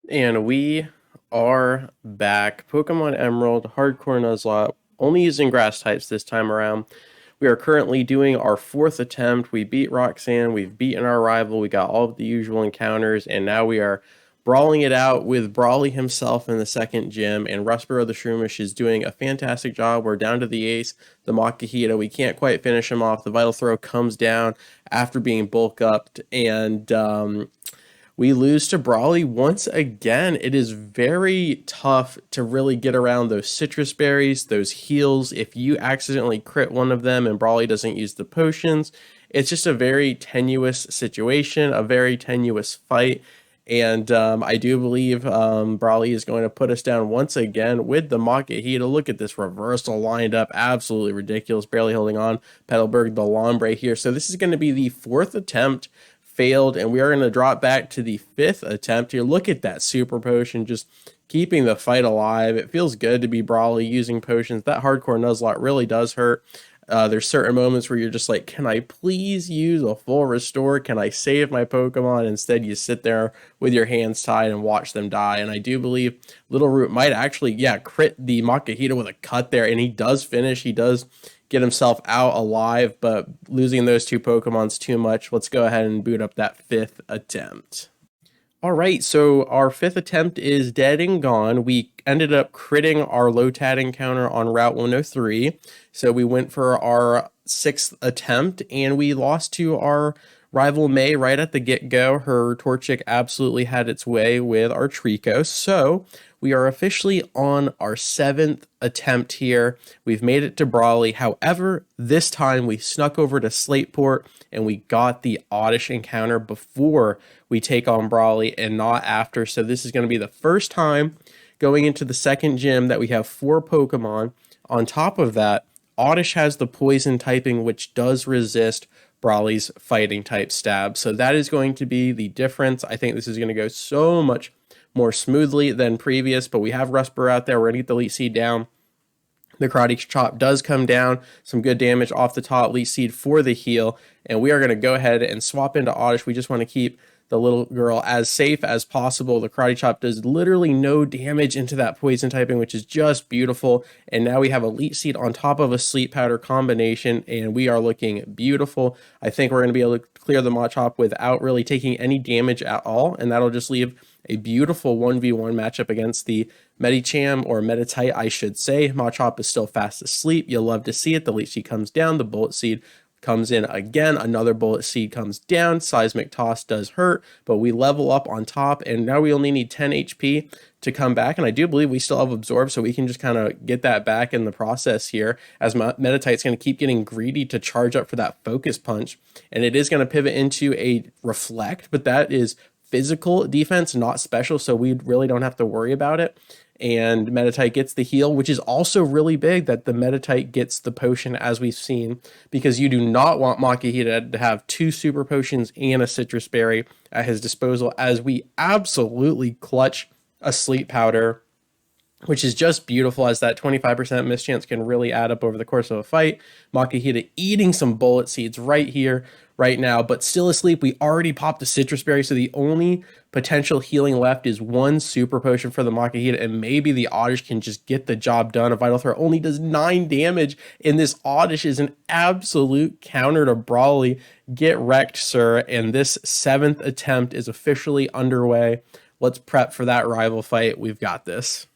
And we are back. Pokemon Emerald, Hardcore Nuzlocke, only using grass types this time around. We are currently doing our fourth attempt. We beat Roxanne, we've beaten our rival, we got all of the usual encounters, and now we are brawling it out with Brawly himself in the second gym, and Rustboro the Shroomish is doing a fantastic job. We're down to the ace, the Makahita. We can't quite finish him off. The Vital Throw comes down after being bulk upped, and we lose to Brawly once again. It is very tough to really get around those citrus berries, those heals. If you accidentally crit one of them and Brawly doesn't use the potions, it's just a very tenuous situation, a very tenuous fight. And I do believe Brawly is going to put us down once again with the Makahita. Look at this reversal lined up. Absolutely ridiculous. Barely holding on. Petalburg, the Lombre here. So this is going to be the fourth attempt failed, and we are going to drop back to the fifth attempt here. Look at that super potion, just keeping the fight alive. It feels good to be Brawly using potions. That hardcore Nuzlocke really does hurt. There's certain moments where you're just like, can I please use a full restore? Can I save my Pokemon? Instead, you sit there with your hands tied and watch them die. And I do believe Little Root might actually, crit the Makahita with a cut there. And he does finish. He does get himself out alive, but losing those two Pokemon's too much. Let's go ahead and boot up that fifth attempt. All right, so our fifth attempt is dead and gone. We ended up critting our Lotad encounter on Route 103. So we went for our sixth attempt, and we lost to our rival May right at the get-go. Her Torchic absolutely had its way with our Trico. So we are officially on our seventh attempt here. We've made it to Brawly. However, this time we snuck over to Slateport and we got the Oddish encounter before we take on Brawly and not after. So this is going to be the first time going into the second gym that we have 4 Pokemon. On top of that, Oddish has the poison typing, which does resist Brawly's fighting type stab. So that is going to be the difference. I think this is going to go so much more smoothly than previous, but we have Rustboro out there. We're going to get the Leech Seed down. The Karate Chop does come down. Some good damage off the top. Leech Seed for the heal. And we are going to go ahead and swap into Oddish. We just want to keep the little girl as safe as possible. The Karate Chop does literally no damage into that poison typing, which is just beautiful. And now we have a Leech Seed on top of a Sleep Powder combination, and we are looking beautiful. I think we're going to be able to clear the Machop without really taking any damage at all, and that'll just leave a beautiful 1v1 matchup against the Medicham, or Meditite, I should say. Machop is still fast asleep. You'll love to see it. The Leech Seed comes down. The Bullet Seed comes in again. Another Bullet Seed comes down. Seismic Toss does hurt, but we level up on top, and now we only need 10 HP to come back. And I do believe we still have Absorb, so we can just kind of get that back in the process here, as Meditite's going to keep getting greedy to charge up for that Focus Punch. And it is going to pivot into a Reflect, but that is physical defense, not special, so we really don't have to worry about it. And Meditite gets the heal, which is also really big that the Meditite gets the potion, as we've seen, because you do not want Makahita to have 2 super potions and a citrus berry at his disposal, as we absolutely clutch a Sleep Powder, which is just beautiful, as that 25% mischance can really add up over the course of a fight. Makahita eating some Bullet Seeds right here, right now, but still asleep. We already popped a citrus berry, so the only potential healing left is 1 super potion for the Makahita, and maybe the Oddish can just get the job done. A Vital Throw only does 9 damage, and this Oddish is an absolute counter to Brawly. Get wrecked, sir, and this 7th attempt is officially underway. Let's prep for that rival fight. We've got this.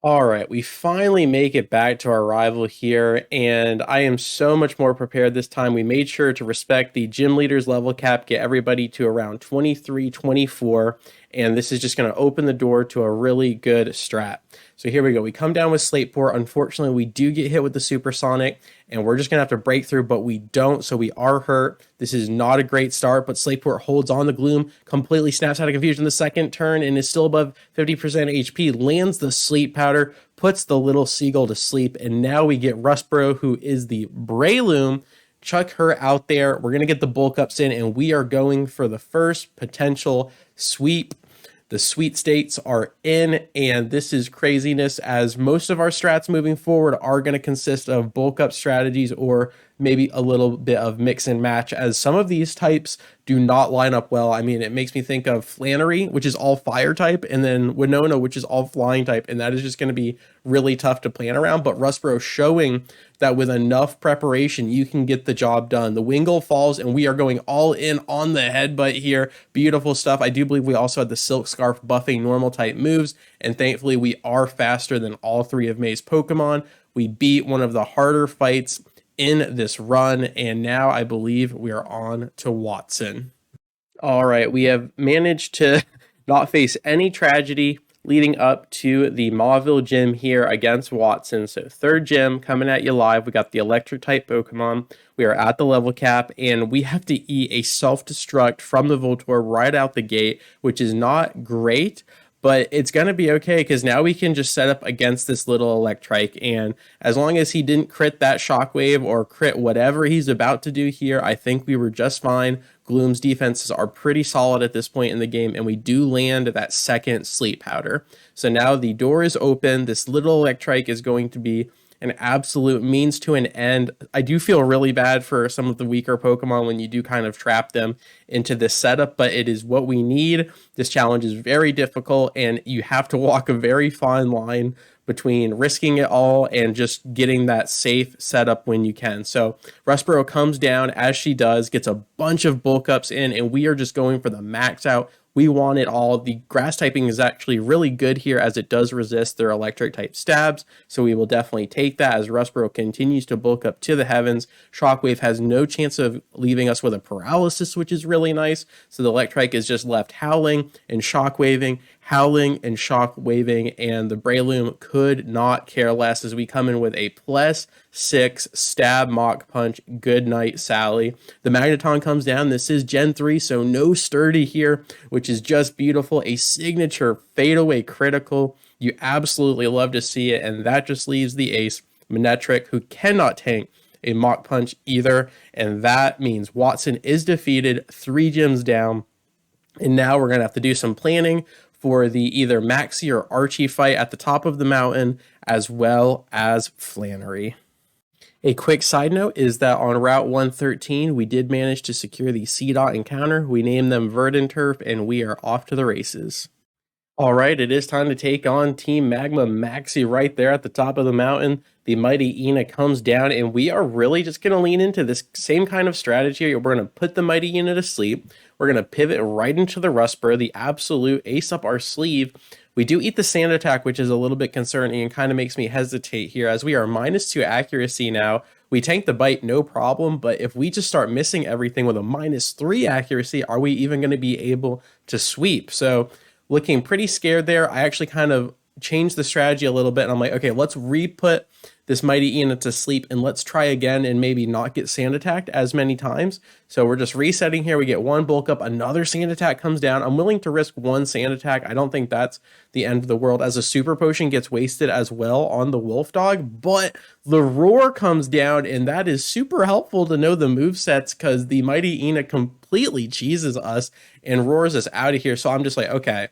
All right, we finally make it back to our rival here, and I am so much more prepared this time. We made sure to respect the gym leader's level cap, get everybody to around 23, 24, and this is just going to open the door to a really good strat. So here we go. We come down with Slateport. Unfortunately, we do get hit with the Supersonic, and we're just going to have to break through, but we don't, so we are hurt. This is not a great start, but Slateport holds on. The Gloom completely snaps out of confusion the second turn and is still above 50% HP, lands the Sleep Powder, puts the little seagull to sleep, and now we get Rustboro, who is the Breloom. Chuck her out there. We're going to get the bulk ups in, and we are going for the first potential sweep. The sweet states are in, and this is craziness, as most of our strats moving forward are going to consist of bulk up strategies or maybe a little bit of mix and match, as some of these types do not line up well. I mean, it makes me think of Flannery, which is all fire type, and then Winona, which is all flying type, and that is just going to be really tough to plan around. But Rustboro showing that with enough preparation, you can get the job done. The Wingull falls, and we are going all in on the headbutt here. Beautiful stuff. I do believe we also had the Silk Scarf buffing normal type moves, and thankfully we are faster than all three of May's Pokemon. We beat one of the harder fights in this run, and now I believe we are on to Watson. All right, we have managed to not face any tragedy leading up to the Mauville gym here against Watson. So third gym coming at you live. We got the electric type Pokemon. We are at the level cap, and we have to eat a self-destruct from the Voltorb right out the gate, which is not great, but it's going to be okay because now we can just set up against this little Electrike, and as long as he didn't crit that Shockwave or crit whatever he's about to do here, I think we were just fine. Gloom's defenses are pretty solid at this point in the game, and we do land that second Sleep Powder. So now the door is open. This little Electrike is going to be an absolute means to an end. I do feel really bad for some of the weaker Pokemon when you do kind of trap them into this setup, but it is what we need. This challenge is very difficult, and you have to walk a very fine line between risking it all and just getting that safe setup when you can. So Rustboro comes down as she does, gets a bunch of bulk ups in, and we are just going for the max out. We want it all. The grass typing is actually really good here as it does resist their electric type stabs. So we will definitely take that as Rustboro continues to bulk up to the heavens. Shockwave has no chance of leaving us with a paralysis, which is really nice. So the Electrike is just left howling and shockwaving, and the Breloom could not care less as we come in with a +6 stab Mach Punch. Good night, Sally. The Magneton comes down. This is Gen 3, so no Sturdy here, which is just beautiful. A signature fadeaway critical. You absolutely love to see it, and that just leaves the ace, Manectric, who cannot tank a Mach Punch either, and that means Watson is defeated, 3 gyms down, and now we're going to have to do some planning for the either Maxie or Archie fight at the top of the mountain, as well as Flannery. A quick side note is that on Route 113, we did manage to secure the CDOT encounter. We named them Verdant Turf, and we are off to the races. All right, it is time to take on Team Magma Maxie right there at the top of the mountain. The mighty Ina comes down, and we are really just going to lean into this same kind of strategy. We're going to put the mighty Ina to sleep. We're going to pivot right into the Rustboro, the absolute ace up our sleeve. We do eat the Sand Attack, which is a little bit concerning and kind of makes me hesitate here, as we are -2 accuracy now. We tank the bite, no problem, but if we just start missing everything with a -3 accuracy, are we even going to be able to sweep? So looking pretty scared there. I actually kind of changed the strategy a little bit, and I'm like, okay, let's re-put this mighty Ina to sleep, and let's try again and maybe not get Sand Attacked as many times. So we're just resetting here. We get one bulk up, another Sand Attack comes down. I'm willing to risk one Sand Attack. I don't think that's the end of the world, as a Super Potion gets wasted as well on the Wolf Dog, but the Roar comes down, and that is super helpful to know the movesets, because the mighty Ina completely cheeses us and roars us out of here. So I'm just like, okay,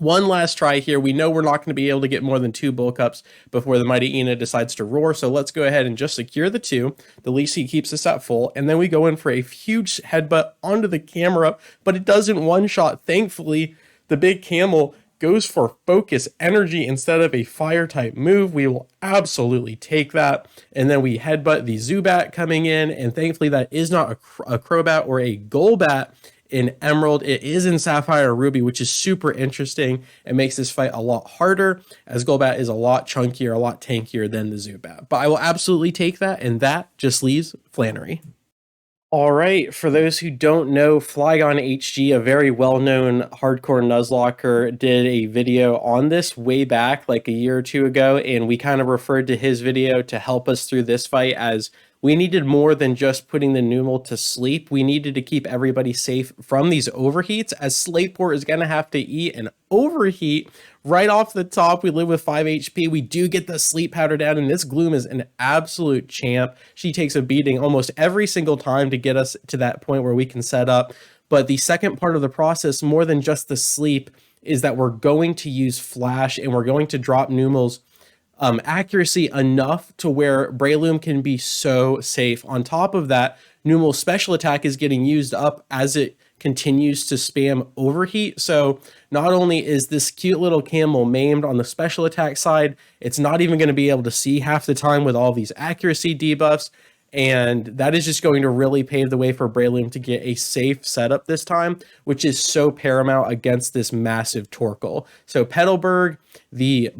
one last try here. We know we're not going to be able to get more than 2 bulk ups before the mighty Ina decides to roar, so let's go ahead and just secure the 2. The Leafy keeps us at full, and then we go in for a huge headbutt onto the camera, but it doesn't one-shot. Thankfully, the big camel goes for focus energy instead of a fire type move. We will absolutely take that, and then we headbutt the Zubat coming in, and thankfully that is not a Crobat or a Golbat in Emerald. It is in Sapphire Ruby, which is super interesting. It makes this fight a lot harder, as Golbat is a lot chunkier, a lot tankier than the Zubat. But I will absolutely take that, and that just leaves Flannery. All right, for those who don't know, FlygonHG, a very well-known hardcore Nuzlocker, did a video on this way back, like a year or 2 ago, and we kind of referred to his video to help us through this fight, as we needed more than just putting the Numel to sleep. We needed to keep everybody safe from these overheats, as Slateport is going to have to eat an overheat right off the top. We live with 5 HP. We do get the Sleep Powder down, and this Gloom is an absolute champ. She takes a beating almost every single time to get us to that point where we can set up. But the second part of the process, more than just the sleep, is that we're going to use Flash, and we're going to drop Numels accuracy enough to where Breloom can be so safe. On top of that, Numel's special attack is getting used up as it continues to spam overheat. So not only is this cute little camel maimed on the special attack side, it's not even going to be able to see half the time with all these accuracy debuffs. And that is just going to really pave the way for Breloom to get a safe setup this time, which is so paramount against this massive Torkoal. So Petalburg, the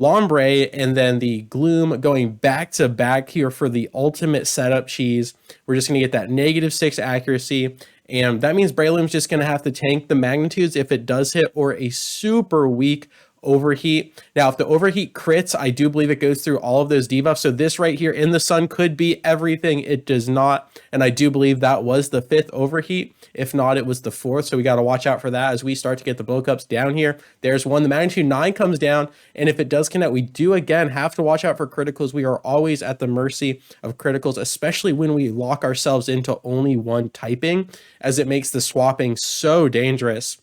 Lombre, and then the Gloom going back to back here for the ultimate setup cheese. We're just going to get that -6 accuracy. And that means Breloom's just going to have to tank the magnitudes if it does hit, or a super weak overheat. Now, if the overheat crits, I do believe it goes through all of those debuffs. So this right here in the sun could be everything. It does not. And I do believe that was the 5th overheat. If not, it was the 4th. So we got to watch out for that as we start to get the bulk ups down here. There's one. The magnitude 9 comes down. And if it does connect, we do again have to watch out for criticals. We are always at the mercy of criticals, especially when we lock ourselves into only one typing, as it makes the swapping so dangerous.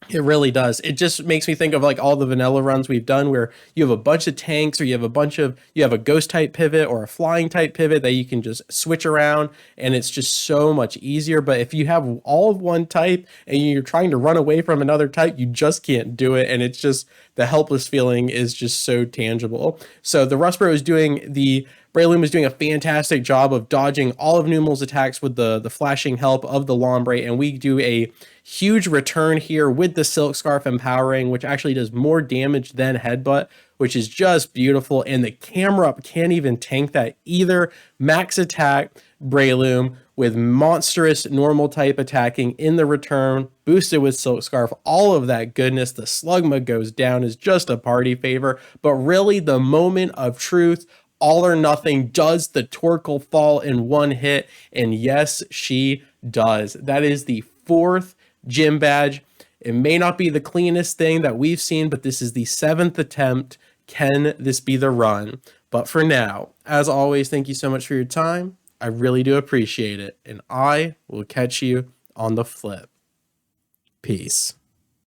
It really does. It just makes me think of like all the vanilla runs we've done where you have a bunch of tanks, or you have a ghost type pivot or a flying type pivot that you can just switch around, and it's just so much easier. But if you have all of one type and you're trying to run away from another type, you just can't do it. And it's just, the helpless feeling is just so tangible. So the Breloom is doing a fantastic job of dodging all of Numel's attacks with the flashing help of the Lombre, and we do a huge return here with the Silk Scarf Empowering, which actually does more damage than Headbutt, which is just beautiful, and the camera up can't even tank that either. Max attack Breloom with monstrous normal type attacking in the return, boosted with Silk Scarf, all of that goodness. The Slugma goes down is just a party favor, but really the moment of truth, all or nothing. Does the Torkoal fall in one hit? And yes, she does. That is the 4th gym badge. It may not be the cleanest thing that we've seen, but this is the 7th attempt. Can this be the run? But for now, as always, thank you so much for your time. I really do appreciate it. And I will catch you on the flip. Peace.